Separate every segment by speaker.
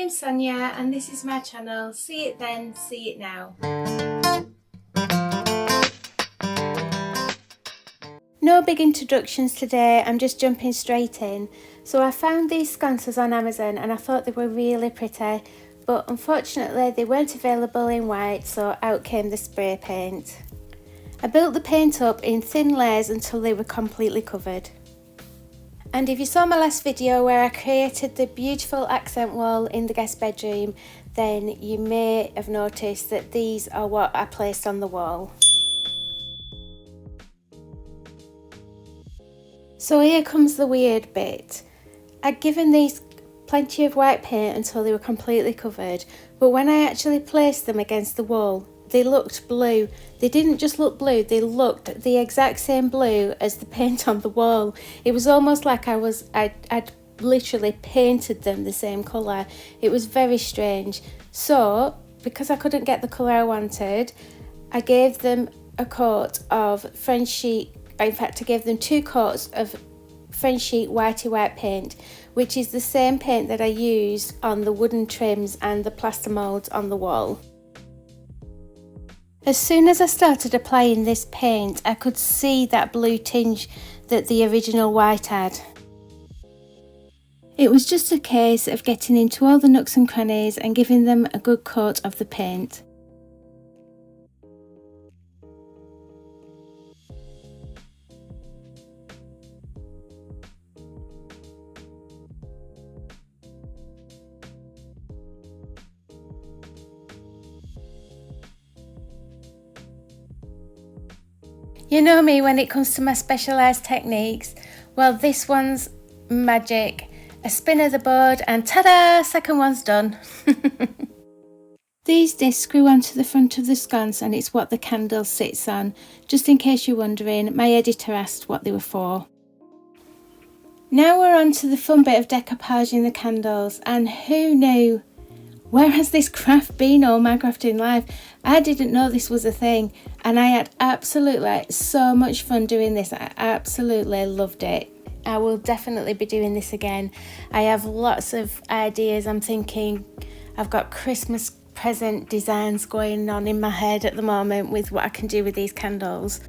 Speaker 1: name's Sonjia and this is my channel, See It Then, See It Now. No big introductions today, I'm just jumping straight in. So I found these sconces on Amazon and I thought they were really pretty, but unfortunately they weren't available in white, so out came the spray paint. I built the paint up in thin layers until they were completely covered. And if you saw my last video where I created the beautiful accent wall in the guest bedroom, then you may have noticed that these are what I placed on the wall. So here comes the weird bit. I'd given these plenty of white paint until they were completely covered, but when I actually placed them against the wall, they looked blue. They didn't just look blue, they looked the exact same blue as the paint on the wall. It was almost like I'd literally painted them the same colour. It was very strange. So, because I couldn't get the colour I wanted, I gave them a coat of French sheet. In fact, I gave them 2 coats of French sheet whitey white paint, which is the same paint that I used on the wooden trims and the plaster moulds on the wall. As soon as I started applying this paint, I could see that blue tinge that the original white had. It was just a case of getting into all the nooks and crannies and giving them a good coat of the paint. You know me when it comes to my specialised techniques. Well, this one's magic. A spin of the board and ta-da! Second one's done. These discs screw onto the front of the sconce and it's what the candle sits on. Just in case you're wondering, my editor asked what they were for. Now we're on to the fun bit of decoupaging the candles, and who knew? Where has this craft been all my crafting life? I didn't know this was a thing, and I had absolutely so much fun doing this. I absolutely loved it. I will definitely be doing this again. I have lots of ideas. I'm thinking I've got Christmas present designs going on in my head at the moment with what I can do with these candles.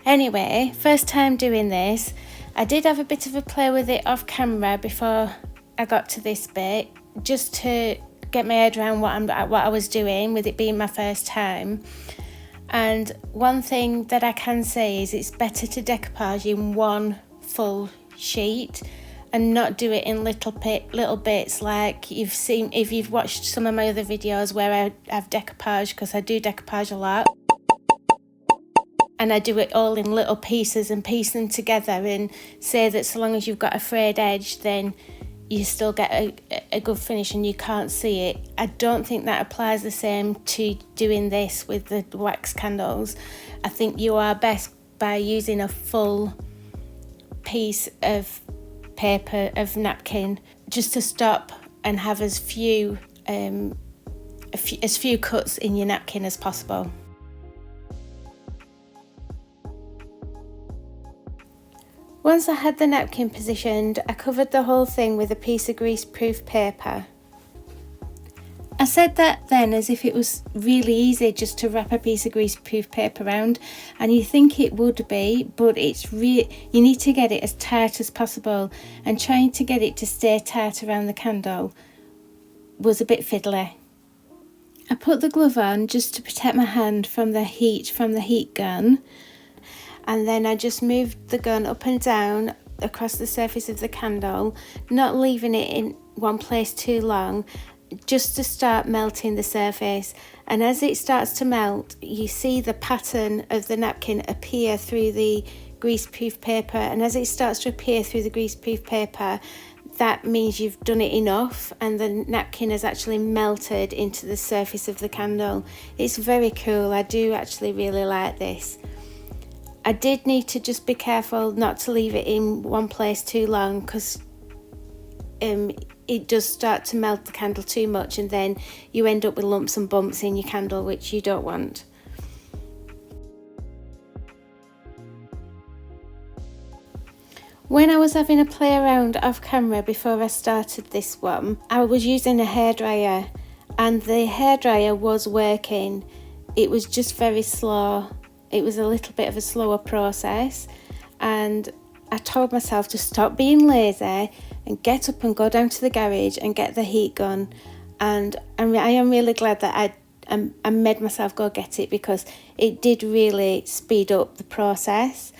Speaker 1: Anyway, first time doing this. I did have a bit of a play with it off camera before I got to this bit, just to get my head around what I was doing, with it being my first time. And one thing that I can say is it's better to decoupage in one full sheet and not do it in little bits like you've seen if you've watched some of my other videos where I've decoupaged, because I do decoupage a lot, and I do it all in little pieces and piece them together and say that so long as you've got a frayed edge, then you still get a good finish and you can't see it. I don't think that applies the same to doing this with the wax candles. I think you are best by using a full piece of paper, of napkin, just to stop and have as few cuts in your napkin as possible. Once I had the napkin positioned, I covered the whole thing with a piece of greaseproof paper. I said that then as if it was really easy just to wrap a piece of greaseproof paper around, and you think it would be, but you need to get it as tight as possible, and trying to get it to stay tight around the candle was a bit fiddly. I put the glove on just to protect my hand from the heat gun. And then I just moved the gun up and down across the surface of the candle, not leaving it in one place too long, just to start melting the surface. And as it starts to melt, you see the pattern of the napkin appear through the greaseproof paper. And as it starts to appear through the greaseproof paper, that means you've done it enough and the napkin has actually melted into the surface of the candle. It's very cool. I do actually really like this. I did need to just be careful not to leave it in one place too long, because it does start to melt the candle too much and then you end up with lumps and bumps in your candle, which you don't want. When I was having a play around off camera before I started this one, I was using a hairdryer, and the hairdryer was working. It was just very slow. It was a little bit of a slower process, and I told myself to stop being lazy and get up and go down to the garage and get the heat gun. And I am really glad that I made myself go get it, because it did really speed up the process.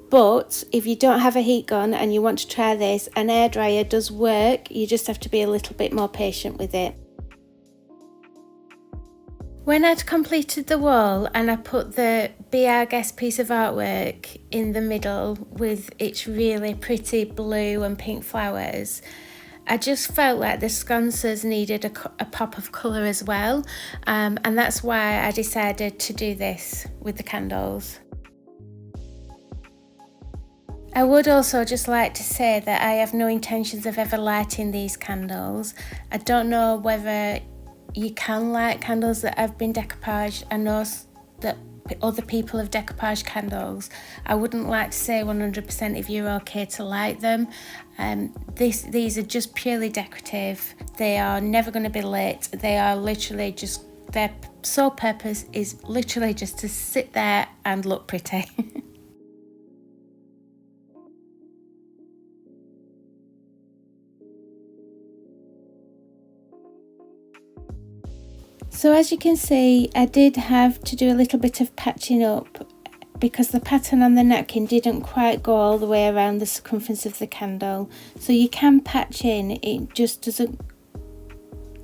Speaker 1: But if you don't have a heat gun and you want to try this, an air dryer does work. You just have to be a little bit more patient with it. When I'd completed the wall and I put the Be Our Guest piece of artwork in the middle with its really pretty blue and pink flowers, I just felt like the sconces needed a pop of colour as well, and that's why I decided to do this with the candles. I would also just like to say that I have no intentions of ever lighting these candles. I don't know whether you can light candles that have been decoupaged. I know that other people have decoupaged candles. I wouldn't like to say 100% if you're okay to light them. These are just purely decorative. They are never going to be lit. They are literally just, their sole purpose is literally just to sit there and look pretty. So as you can see, I did have to do a little bit of patching up because the pattern on the napkin didn't quite go all the way around the circumference of the candle. So you can patch in, it just doesn't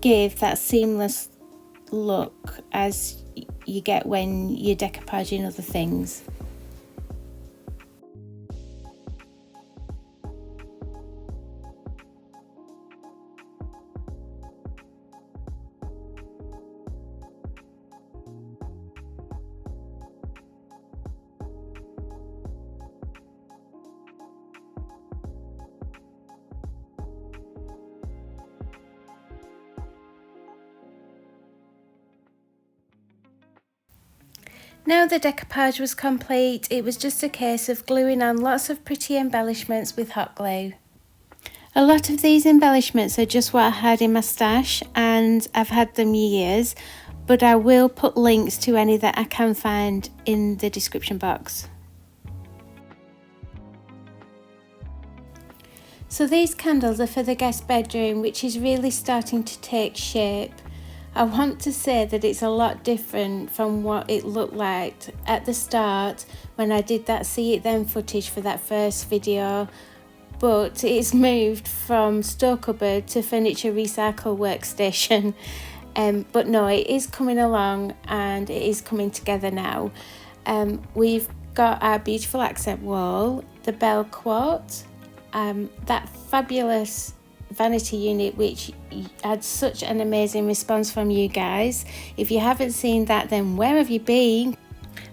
Speaker 1: give that seamless look as you get when you're decoupaging other things. Now the decoupage was complete, it was just a case of gluing on lots of pretty embellishments with hot glue. A lot of these embellishments are just what I had in my stash, and I've had them years, but I will put links to any that I can find in the description box. So these candles are for the guest bedroom, which is really starting to take shape. I want to say that it's a lot different from what it looked like at the start when I did that See It Then footage for that first video, but it's moved from store cupboard to furniture recycle workstation. But no, it is coming along and it is coming together now. We've got our beautiful accent wall, the bell quote, that fabulous vanity unit which had such an amazing response from you guys. If you haven't seen that, then where have you been?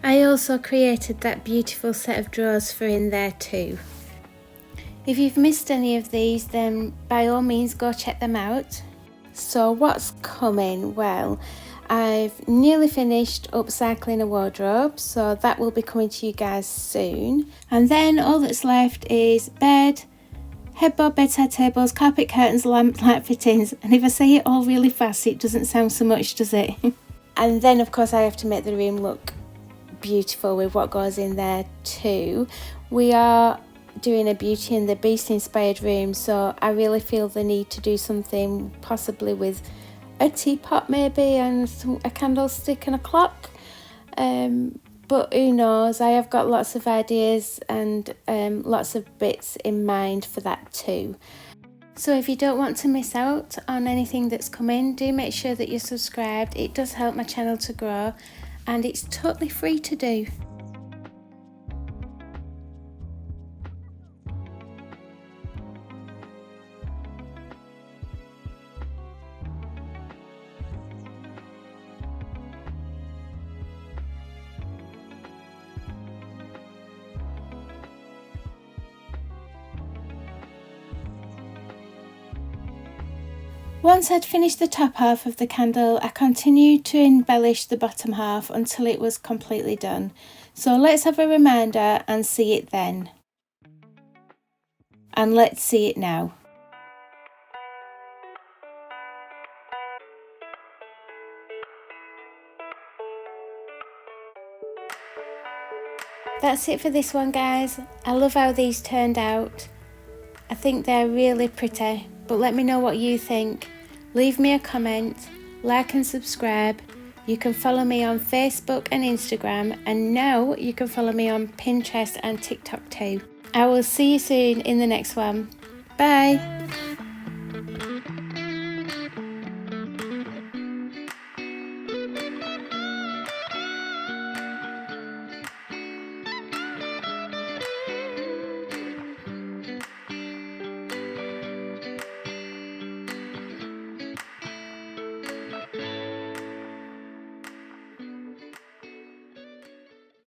Speaker 1: I also created that beautiful set of drawers for in there too. If you've missed any of these, then by all means go check them out. So what's coming? Well, I've nearly finished upcycling a wardrobe, so that will be coming to you guys soon. And then all that's left is bed, headboard, bedside tables, carpet curtains, lamp light fittings, and if I say it all really fast it doesn't sound so much, does it? And then of course I have to make the room look beautiful with what goes in there too. We are doing a Beauty and the Beast inspired room, so I really feel the need to do something possibly with a teapot maybe and a candlestick and a clock. But who knows, I have got lots of ideas and lots of bits in mind for that too. So if you don't want to miss out on anything that's coming, do make sure that you're subscribed. It does help my channel to grow and it's totally free to do. Once I'd finished the top half of the candle, I continued to embellish the bottom half until it was completely done. So let's have a reminder and see it then. and let's see it now. That's it for this one, guys. I love how these turned out. I think they're really pretty, but let me know what you think. Leave me a comment, like and subscribe. You can follow me on Facebook and Instagram, and now you can follow me on Pinterest and TikTok too. I will see you soon in the next one. Bye!